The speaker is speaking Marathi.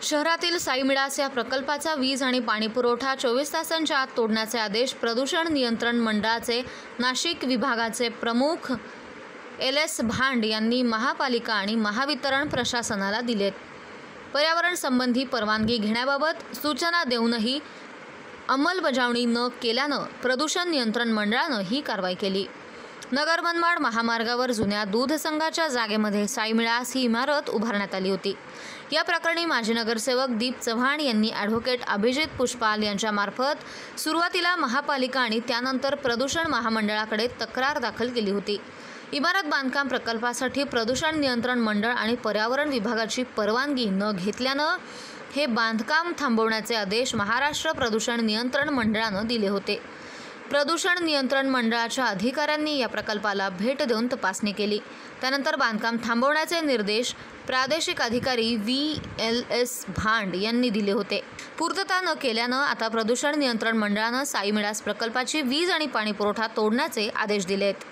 शहरातील साई मिडास या प्रकल्पाचा वीज आणि पाणी पुरवठा 24 तासांच्या आत तोडण्याचे आदेश प्रदूषण नियंत्रण मंडळाचे नाशिक विभागाचे प्रमुख LS भांड यांनी महापालिका आणि महावितरण प्रशासनाला दिलेत। पर्यावरण संबंधी परवानगी घेण्याबाबत सूचना देऊनही अंमलबजावणी न केल्यानं प्रदूषण नियंत्रण मंडळानं ही कारवाई केली। नगर मनमाड महामार्गावर जुन्या दूध संघाच्या जागेमध्ये साई मिडास ही इमारत उभारण्यात आली होती। या प्रकरणी माजी नगरसेवक दीप चव्हाण यांनी ॲडव्होकेट अभिजित पुष्पाल यांच्या मार्फत सुरुवातीला महापालिका आणि त्यानंतर प्रदूषण महामंडळाकडे तक्रार दाखल केली होती। इमारत बांधकाम प्रकल्पासाठी प्रदूषण नियंत्रण मंडळ आणि पर्यावरण विभागाची परवानगी न घेतल्यानं हे बांधकाम थांबवण्याचे आदेश महाराष्ट्र प्रदूषण नियंत्रण मंडळानं दिले होते। प्रदूषण नियंत्रण मंडळाच्या अधिकाऱ्यांनी या प्रकल्पाला भेट देऊन तपासणी केली। त्यानंतर बांधकाम थांबवण्याचे निर्देश प्रादेशिक अधिकारी VLS भांड यांनी दिले होते। पूर्तता न केल्यानं आता प्रदूषण नियंत्रण मंडळानं साई मिडास प्रकल्पाची वीज आणि पाणी पुरवठा तोडण्याचे आदेश दिलेत।